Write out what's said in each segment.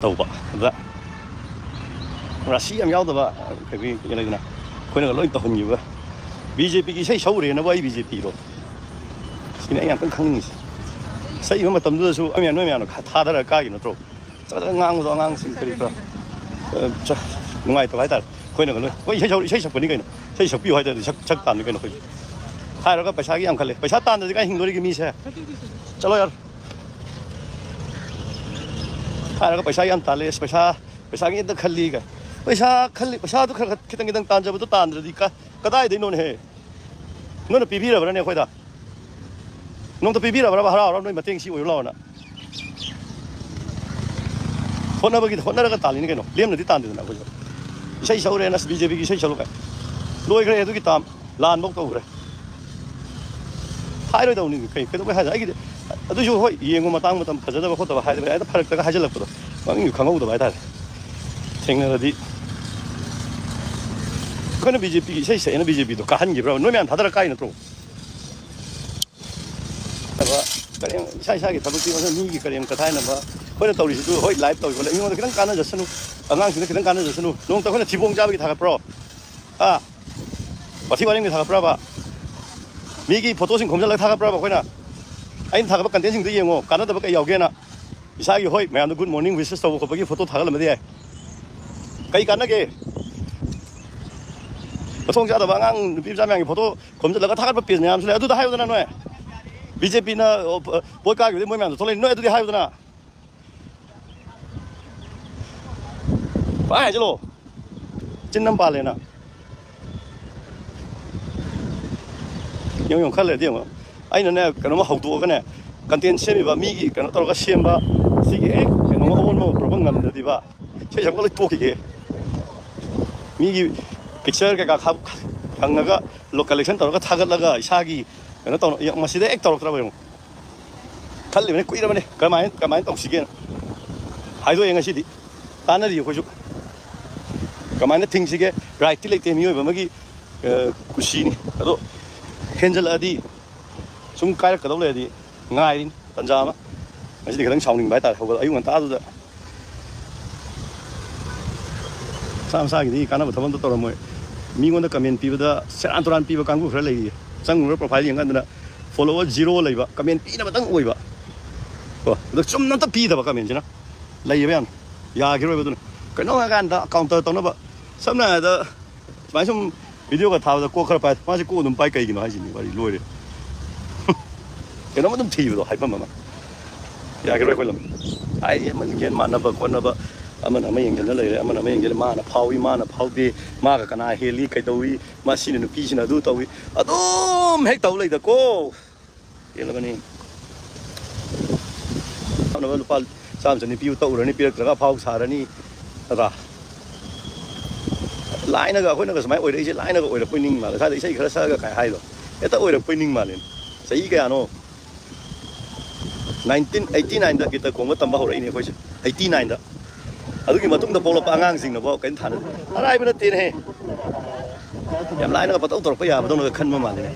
tàu bạ dạ là sĩ em nhau tàu bạ cái này nè khối này lỗi tàu nhiều quá BJP cái xây xấu rồi nó vậy BJP rồi cái này em cũng không xây mà tầm giờ số em nói nó thà đó là cái gì nó trâu chắc là ngang xin cái đó ngoài tàu hay ta khối này lỗi vậy xây sập cái này xây sập biểu hay là chắc tàn cái nó khối hai đó cái पैसा cái em khai पैसा tàn thì cái hình cái mi xe chalo यार hai đó cái पैसा em tàn पैसा cái đó khali cái पैसा तो खितंग तान जब तो तान रही का कदाई दिन उन्हें नोन पीबी रहा ने खोदा नोन तो पीबी रहा हरा हरा नोन मतेंग सी ओइलो ना होना का ताली ने केनो लेम नदी तान देना कोई सही सौ रे ना बीजेपी की सही चलो का लोई करे तो की ताम लान बक तो रे हाय रो तो नहीं कई तो हाय जाई की अदु जो होय येंगो मतंग मतम फजदा बखो तो हाय दे फरक तक हाय जलक तो वांग खंगो तो बाय था थेंगरदी 그는 BJP 세세는 BJP도 가한 게 브라고 놓으면 다들 까이는 또 그래서 그냥 사이사게 답을 끼면서 미기 그냥 그다이는 뭐 그는 또 우리도 거의 라이브 또 이거 이거는 그냥 까는 안강신은 그냥 까는 농도 그냥 지봉 잡기 다 프로 아 어떻게 하는 게다 프로 봐 미기 포토신 검찰 다 프로 봐 그냥 아니 다 봐 간대싱도 이용고 까는데 봐 여기나 이사기 호이 매한도 굿 모닝 위시스 또 거기 포토 다 걸으면 돼 cái cắn cái thông ra là bạn ngang phim ra mèo photo cũng rất là có thắc mắc biển nhà tôi đã hay rồi nè BJP na bôi ca kiểu mỗi mèo tôi lên nói tôi hay rồi nè phải chứ lo trên năm ba lên nè dùng khác lại đi mà anh này cái nó mà hậu tua cái này cần tiền xem mà mi cái nó tao có xem mà xí cái nó mà ôn mà problem ngầm được đi ba chứ chẳng có lấy tua cái 미기 픽처가 강나가 로컬렉션 떨어가 타글라가 샤기 nó tàu mà xí đấy ếch tàu rồi khăn liền quỹ ra bên này cái máy tàu xí kia hai đôi anh xí đi ta nó đi khôi chụp cái máy nó thình xí kia right thì lấy tiền nhiều và mấy cái cú xí này đó handle ở đi chúng cái đâu lấy đi ngay đi tận ra mà cái gì cái thằng sau mình bãi tài hậu ấy còn ta rồi sao cái cái nào thằng nó tao làm rồi mình còn comment pi vào sẽ an toàn pi vào càng cũng phải lấy sang người profile những cái đó follower zero lấy vào comment pi nó bắt tăng oi vào được chấm nó tao pi đó comment chứ nó lấy vậy anh ya cái rồi vậy cái nó cái đó counter tao nó vậy sớm này đó mấy some video cái thao đó cô khởi bài mà chỉ cô nằm bay cây cái nó hay gì vậy lôi đi cái nó vẫn thì vào hay mà ya cái rồi coi làm ai mình cái mà nó bật con nó bậtมันไม่ยังจะนั่นเลยมันไม่ยังจะมานะพาวิมานะพาวดีมากับกันไอเฮลี่ไก่ตัววิมาสินุพี่สินะดูตัววิอะดูไม่ตัวเลยตะโก้เห็นแล้วมันนี่เอาหน้าลูกปลาสามชนิดพิวตัวนี่พิวแล้วก็พาวสารนี่อะไรไล่นะก็คนนั้นก็สมัยโอ้ยได้ใช่ไล่นะก็โอ้ยได้ปุ่นนิ่งมาเลยถ้าได้ใช่ก็ใช่ก็ขายให้หรอกแต่โอ้ยได้ปุ่นนิ่งมาเลยใช่กี่อันโน่1989 dah kita kongga tambah orang ini kau 89 dah aduh gimana tuh pola pangang sing nabo kain tanah ada ibu nanti nih yang lain nggak patut terus ya betul nggak kan mama nih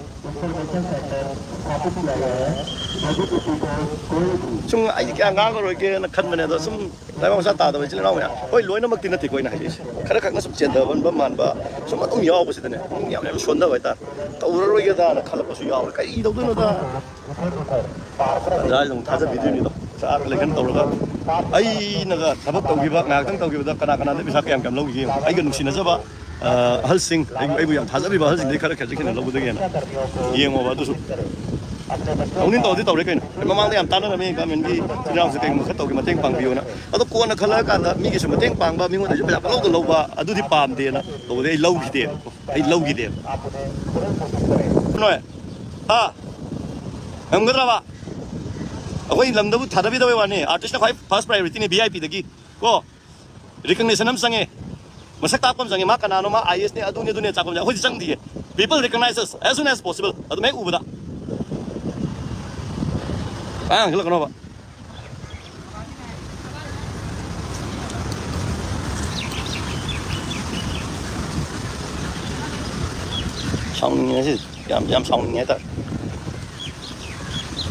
chung ai cái ngang rồi kia nó khăn mình đó sum lại bằng sát tà rồi chứ nó nào ôi lối nó mất tin nó thì quay này cái đó khác nó sum chuyện đó vẫn bấm màn ba sum nó không nhau bớt thế này nhau này xuân đó vậy ta tàu rồi cái đó nó khăn là có suy nhau cái gì đâu nữa ta ra dùng tháo ra video này đó sao cái này tàu rồi ai nó cái tháp tàu kia bác ngang tàu kia đó cái nào để bisa kèm lâu gì ai gần xin nó chứ bác halsing ai bây giờ tháo ra đi bác halsing đấy cái cái này lâu được cái này yên mà bác tôi ông nên tàu thì tàu đấy cái này mà mang đi làm tan đó mình cái mình đi thì nào sẽ cái một cái tàu cái mà tiếng bằng biểu nữa à tôi quan là khá là cái là mình cái sự mà tiếng bằng ba mình có thể bây giờ lâu từ lâu ba à tôi đi pam tiền á tàu đấy lâu cái tiền nói ha em nghĩ ra ba अखोई लमदबु थादबी दबे वाने artist ना first priority ने VIP दगी को recognition हम संगे मसक तापम संगे मा कनानो मा IS ने अदुने चाकम जा अखोई संग दिए people recognize us as soon as possible अदु मैं उबदा गलत कनो बा साउंड ने याम साउंड ने ता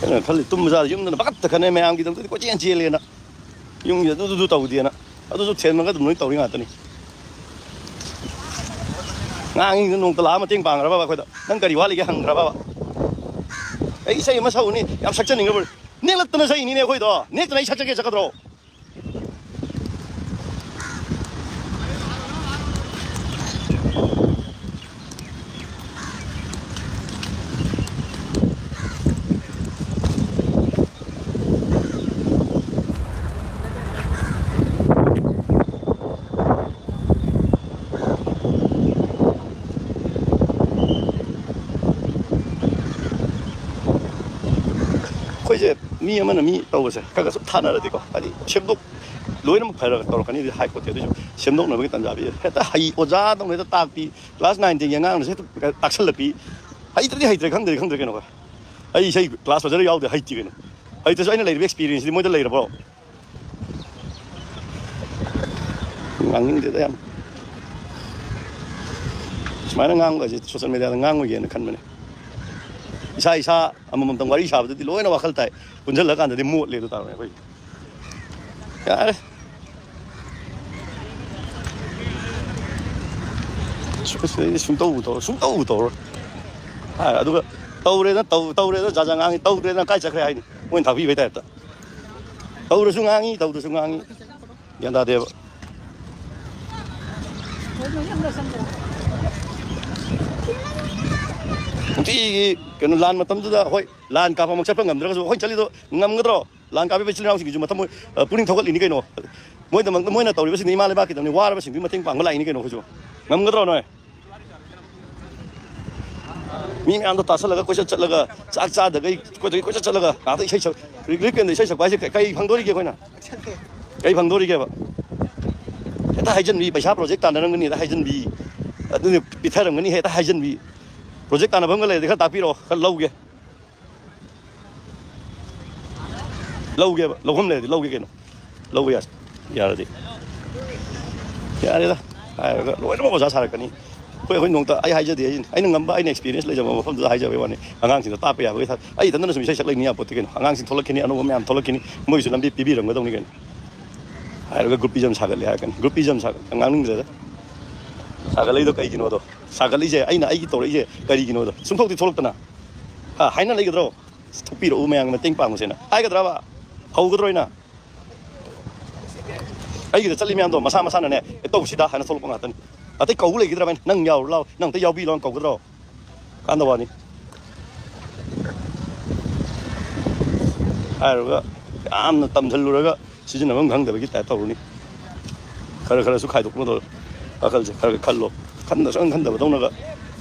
cái này khá là tum ra giống như là bắt tất cả này mày ăn cái đó có chuyện chia liền á dùng gì đó tàu tiền á ꯑꯗꯨꯁꯨ ꯊꯦꯟꯃꯒ ꯑꯗꯨꯝ ꯂꯣꯏ ꯇꯧꯔꯤ ꯉꯥꯛꯇꯅꯤ ꯉꯥꯡꯉꯤ ꯅꯣꯡ ꯇꯂꯥ ꯃꯇꯦꯡ ꯄꯥꯡꯈ꯭ꯔꯕ ꯑꯩꯈꯣꯏꯗ ꯅꯪ ꯀꯔꯤ ꯋꯥꯠꯂꯤꯒꯦ ꯍꯪꯈ꯭ꯔꯕ ꯑꯩ ꯏꯁꯩ ꯑꯃ ꯁꯛꯎꯅꯤ ꯌꯥꯝ ꯁꯛꯆꯅꯤꯡꯉꯕ ꯅꯦꯛꯂꯛꯇꯅ ꯁꯛꯏꯅꯤꯅꯦ ꯑꯩꯈꯣꯏꯗꯣ ꯅꯦꯛꯇꯅ ꯑꯩ ꯁꯛꯆꯒꯦ ꯆꯠꯀꯗ꯭ꯔꯣ ꯑꯩꯈꯣꯏꯁꯦ ꯃꯤ ꯑꯃꯅ ꯃꯤ ꯇꯧꯕꯁꯦ ꯈꯔ ꯁꯨꯝ ꯊꯥꯅꯔꯗꯤꯀꯣ ꯍꯥꯏꯗꯤ ꯁꯦꯝꯗꯣꯛ ꯂꯣꯏꯅꯃꯛ ꯐꯔꯒ ꯇꯧꯔꯛꯀꯅꯤꯗꯤ ꯍꯥꯏꯄꯣꯠꯇꯦ ꯑꯗꯨꯁꯨ ꯁꯦꯝꯗꯣꯛꯅꯕꯒꯤ ꯇꯥꯟꯖꯥ ꯄꯤ ꯍꯦꯛꯇ ꯑꯣꯖꯥꯗꯧꯅ ꯍꯦꯛꯇ ꯇꯥꯛꯄꯤ ꯀ꯭ꯂꯥꯁ 9, 10ꯒꯤ ꯑꯉꯥꯡꯅꯁꯨ ꯍꯦꯛꯇ ꯇꯥꯛꯁꯜꯂꯛꯄꯤ ꯍꯩꯇ꯭ꯔꯗꯤ ꯍꯩꯇ꯭ꯔꯦ ꯈꯪꯗ꯭ꯔꯦ ꯀꯩꯅꯣ ꯑꯩ ꯏꯁꯩ ꯀ꯭ꯂꯥꯁ ꯐꯖꯅ ꯌꯥꯎꯗꯦ ꯍꯩꯇꯦ ꯀꯩꯅꯣ ꯍꯩꯇ꯭ꯔꯁꯨ ꯑꯩꯅ ꯂꯩꯔꯤꯕ ꯑꯦꯛꯁꯄꯤꯔꯤꯌꯦꯟꯁꯇꯤ ꯃꯣꯏꯗ ꯂꯩꯔꯕ꯭ꯔꯣ ꯉꯥꯡꯅꯤꯡꯗꯦꯗ ꯌꯥꯝ ꯁꯨꯃꯥꯏꯅ ꯉꯥꯡꯕꯁꯦ ꯁꯣꯁꯦꯜ ꯃꯦꯗꯤꯌꯥꯗ ꯉꯥꯡꯉꯣꯏꯒꯦꯅ ꯈꯟꯕꯅꯦ ꯏꯁꯥ ꯑꯃꯃꯝꯇꯪ ꯋꯥꯔꯤ ꯁꯥꯕꯗꯗꯤ ꯂꯣꯏꯅ ꯋꯥꯈꯜ ꯇꯥꯏ ꯄꯨꯟꯁꯤꯜꯂꯀꯥꯟꯗꯗꯤ ꯃꯣꯠꯂꯦ ꯑꯗꯨ ꯇꯥꯔꯦ ꯑꯩꯈꯣꯏ ꯌꯥꯔꯦ ꯁꯨꯡꯇꯧꯕꯨ ꯇꯧꯔꯣꯏ ꯑꯗꯨꯒ ꯇꯧꯔꯦꯗꯅ ꯖꯥꯖꯥ ꯉꯥꯡꯉꯤ ꯇꯧꯗ꯭ꯔꯦꯗꯅ ꯀꯥꯏ ꯆꯠꯈ꯭ꯔꯦ ꯍꯥꯏꯅꯤ ꯃꯣꯏꯅ ꯊꯥꯕꯤꯕꯩ ꯇꯥꯏꯞꯇ ꯇꯧꯔꯁꯨ ꯉꯥꯡꯉꯤ ꯇꯧꯗ꯭ꯔꯁꯨ ꯉꯥꯡꯉꯤ ꯒ꯭ꯌꯥꯟ ꯇꯥꯗꯦꯕ ꯅꯨꯡꯇꯤꯒꯤ ꯀꯩꯅꯣ ꯂꯥꯟ ꯃꯇꯝꯗꯨꯗ ꯍꯣꯏ ꯂꯥꯟ ꯀꯥꯞꯄꯃꯛ ꯆꯠꯄ ꯉꯝꯗ꯭ꯔꯒꯁꯨ ꯑꯩꯈꯣꯏ ꯆꯠꯂꯤꯗꯣ ꯉꯝꯒꯗ꯭ꯔꯣ ꯂꯥꯟ ꯀꯥꯞꯄꯤꯕ ꯏꯆꯤꯜ ꯏꯅꯥꯎꯁꯤꯡꯒꯤꯁꯨ ꯃꯇꯝ ꯄꯨꯛꯅꯤꯡ ꯊꯧꯒꯠꯂꯤꯅꯤ ꯀꯩꯅꯣ ꯃꯣꯏꯗꯃꯛꯇ ꯃꯣꯏꯅ ꯇꯧꯔꯤꯕꯁꯤꯡꯗꯤ ꯏꯃꯥ ꯂꯩꯕꯥꯛꯀꯤꯗꯃꯛꯇ ꯋꯥꯔꯕꯁꯤꯡꯗꯨꯒꯤ ꯃꯇꯦꯡ ꯄꯥꯡꯕ ꯂꯥꯛꯏꯅꯤ ꯀꯩꯅꯣ ꯑꯩꯈꯣꯏꯁꯨ ꯉꯝꯒꯗ꯭ꯔꯣ ꯅꯣꯏ ꯃꯤ ꯃꯌꯥꯝꯗꯣ ꯇꯥꯁꯜꯂꯒ ꯀꯣꯏꯆꯠ ꯆꯠꯂꯒ ꯆꯥꯛ ꯆꯥꯗꯒꯩ ꯀꯣꯏꯆꯠ ꯆꯠꯂꯒ ꯉꯥꯛꯇ ꯏꯁꯩ ꯁꯛ ꯔꯤꯂꯤꯐ ꯀꯦꯝꯗ ꯏꯁꯩ ꯁꯛꯄ ꯍꯥꯏꯁꯦ ꯀꯩ ꯐꯪꯗꯣꯔꯤꯒꯦ ꯑꯩꯈꯣꯏꯅ ꯀꯩ ꯐꯪꯗꯣꯔꯤꯒꯦꯕ ꯍꯦꯛꯇ ꯍꯥꯏꯖꯟꯕꯤ ꯄꯩꯁꯥ ꯄ꯭ꯔꯣꯖꯦꯛ ꯇꯥꯟꯅꯔꯝꯒꯅꯤ ꯍꯦꯛꯇ ꯍꯥꯏꯖꯟꯕꯤ ꯑꯗꯨꯅ ꯄꯤꯊꯔꯝꯒꯅꯤ ꯍꯦꯛꯇ ꯍꯥꯏꯖꯟꯕꯤ ꯄ꯭ꯔꯣꯖꯦꯛ ꯇꯥꯟꯅꯐꯝꯒ ꯂꯩꯔꯗꯤ ꯈꯔ ꯇꯥꯛꯄꯤꯔꯛꯑꯣ ꯈꯔ ꯂꯧꯒꯦꯕ ꯂꯧꯐꯝ ꯂꯩꯔꯗꯤ ꯂꯧꯒꯦ ꯀꯩꯅꯣ ꯂꯧꯕ ꯌꯥꯔꯗꯤ ꯌꯥꯔꯦꯗ ꯍꯥꯏꯔꯒ ꯂꯣꯏꯅꯃꯛ ꯑꯣꯖꯥ ꯁꯥꯔꯛꯀꯅꯤ ꯑꯩꯈꯣꯏ ꯅꯣꯡꯇ ꯑꯩ ꯍꯥꯏꯖꯗꯦ ꯑꯩꯅ ꯉꯝꯕ ꯑꯩꯅ ꯑꯦꯛꯁꯄꯤꯔꯤꯌꯦꯟꯁ ꯂꯩꯖꯕ ꯃꯐꯝꯗꯨꯗ ꯍꯥꯏꯖꯕꯩ ꯋꯥꯅꯤ ꯑꯉꯥꯡꯁꯤꯡꯗ ꯇꯥꯛꯄ ꯌꯥꯕꯒꯤ ꯑꯩ ꯏꯊꯟꯇꯅ ꯁꯨꯝ ꯏꯁꯩ ꯁꯛꯂꯛꯅꯤ ꯌꯥꯄꯣꯠꯇꯦ ꯀꯩꯅꯣ ꯑꯉꯥꯡꯁꯤꯡ ꯊꯣꯛꯂꯛꯈꯤꯅꯤ ꯑꯅꯧꯕ ꯃꯌꯥꯝ ꯊꯣꯛꯂꯛꯈꯤꯅꯤ ꯃꯣꯏꯁꯨ ꯂꯝꯕꯤ ꯄꯤꯕꯤꯔꯝꯒꯗꯧꯅꯤ ꯀꯩꯅꯣ ꯍꯥꯏꯔꯒ ꯒ꯭ꯔꯨꯞꯄꯤꯖꯝ ꯁꯥꯒꯠꯂꯦ ꯍꯥꯏꯔꯛꯀꯅꯤ ꯒ꯭ꯔꯨꯞꯄꯤꯖꯝ ꯉꯥꯡꯅꯤꯡꯗ꯭ꯔꯦꯗ ꯁꯥꯒꯠꯂꯛꯏꯗꯣ ꯀꯩꯒꯤꯅꯣꯗꯣ ꯁꯥꯒꯠꯂꯤꯁꯦ ꯑꯩꯒꯤ ꯇꯧꯔꯛꯏꯁꯦ ꯀꯔꯤꯒꯤꯅꯣꯗꯣ ꯁꯨꯝꯊꯣꯛꯇꯤ ꯊꯣꯛꯂꯛꯇꯅ ꯍꯥꯏꯅ ꯂꯩꯒꯗ꯭ꯔꯣ ꯊꯣꯛꯄꯤꯔꯛꯎ ꯃꯌꯥꯝꯒꯤ ꯃꯇꯦꯡ ꯄꯥꯡꯕꯁꯦꯅ ꯍꯥꯏꯒꯗ꯭ꯔꯕ ꯍꯧꯒꯗ꯭ꯔꯣꯏꯅ ꯑꯩꯒꯤꯗ ꯆꯠꯂꯤ ꯃꯌꯥꯝꯗꯣ ꯃꯁꯥ ꯃꯁꯥꯅꯅꯦ ꯇꯧꯁꯤꯗ ꯍꯥꯏꯅ ꯊꯣꯛꯂꯛꯄ ꯉꯥꯛꯇꯅꯤ ꯑꯇꯩ ꯀꯧꯕ ꯂꯩꯒꯗ꯭ꯔꯕ ꯅꯪ ꯌꯥꯎꯔꯨ ꯂꯥꯎ ꯅꯪ ꯑꯝꯇ ꯌꯥꯎꯕꯤꯔꯣ ꯀꯧꯒꯗ꯭ꯔꯣ ꯀꯥꯟꯗ ꯋꯥꯅꯤ ꯍꯥꯏꯔꯒ ꯌꯥꯝꯅ ꯇꯝꯁꯤꯜꯂꯨꯔꯒ ꯁꯤꯖꯤꯟꯅꯐꯝ ꯈꯪꯗꯕꯒꯤ ꯇꯥꯏꯞ ꯇꯧꯔꯨꯅꯤ ꯈꯔꯁꯨ ꯈꯥꯏꯗꯣꯛꯅꯗꯣ ꯋꯥꯈꯜꯁꯦ ꯈꯔ ꯈꯜꯂꯣ ꯁꯨꯡꯈꯟ ꯈꯟꯗꯕꯗꯧꯅꯒ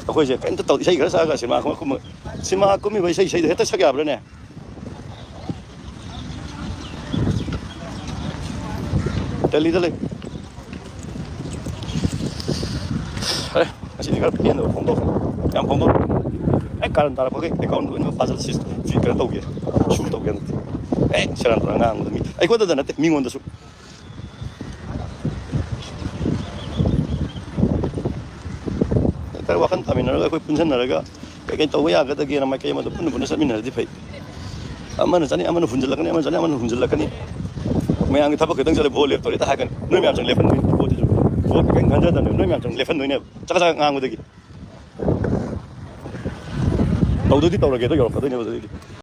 ꯑꯩꯈꯣꯏꯁꯦ ꯀꯩꯝꯇ ꯇꯧ ꯏꯁꯩ ꯈꯔ ꯁꯛꯑꯒ ꯁꯤꯃꯥ ꯀꯨꯝꯃꯤꯕ ꯏꯁꯩꯗꯣ ꯍꯦꯛꯇ ꯁꯛ ꯌꯥꯕ꯭ꯔꯥꯅꯦ ꯗꯦꯜꯂꯤꯗ ꯂꯩ ꯐꯔꯦ ꯉꯁꯤꯗꯤ ꯈꯔ ꯄꯦꯟꯗꯕ ꯐꯣꯡꯗꯣꯛ ꯌꯥꯝ ꯐꯣꯡꯗꯣꯛ ꯀꯥꯔꯟ ꯇꯥꯔꯛꯄꯒꯩ ꯑꯦꯀꯥꯎꯟ ꯂꯣꯏꯅ ꯐꯥꯖꯤꯜ ꯀꯩꯅꯣ ꯇꯧꯒꯦ ꯁꯨ ꯇꯧꯒꯦ ꯅꯠꯇꯦ ꯁꯦꯔꯥꯟ ꯇꯨꯔꯥꯟ ꯉꯥꯡꯕꯗ ꯑꯩꯈꯣꯏꯗꯗ ꯅꯠꯇꯦ ꯃꯤꯉꯣꯟꯗꯁꯨ ꯈꯔ ꯋꯥꯈꯜ ꯇꯥꯃꯤꯟꯅꯔꯒ ꯑꯩꯈꯣꯏ ꯄꯨꯟꯁꯤꯟꯅꯔꯒ ꯀꯩꯀꯩ ꯇꯧꯕ ꯌꯥꯒꯗꯒꯦꯅ ꯃꯥꯏꯀꯩ ꯑꯃꯗ ꯄꯨꯟꯅ ꯆꯠꯃꯤꯟꯅꯔꯗꯤ ꯐꯩ ꯑꯃꯅ ꯆꯠꯅꯤ ꯑꯃꯅ ꯍꯨꯟꯖꯤꯜꯂꯛꯀꯅꯤ ꯑꯃꯅ ꯆꯠꯅꯤ ꯑꯃꯅ ꯍꯨꯟꯖꯤꯜꯂꯛꯀꯅꯤ ꯃꯌꯥꯝꯒꯤ ꯊꯕꯛ ꯈꯤꯇꯪ ꯆꯠꯂꯦ ꯚꯣꯠ ꯂꯦꯞꯇꯣꯔꯦ ꯍꯥꯏꯔꯒꯅꯤ ꯅꯣꯏ ꯃꯌꯥꯝ ꯆꯪ ꯂꯦꯞꯍꯟꯗꯣꯏꯅꯤ ꯚꯣꯠꯇꯨꯁꯨ ꯚꯣꯠ ꯀꯩꯝ ꯈꯟꯖꯗꯕꯅꯦ ꯅꯣꯏ ꯃꯌꯥꯝ ꯆꯪ ꯂꯦꯞꯍꯟꯗꯣꯏꯅꯦꯕ ꯆꯀ ꯉꯥꯡꯕꯗꯒꯤ ꯇꯧꯗꯣꯏꯗꯤ ꯇꯧꯔꯒꯦꯗꯣ ꯌꯧꯔꯛꯀꯗꯣꯏꯅꯦꯕ ꯑꯗꯨꯗꯩꯗꯤ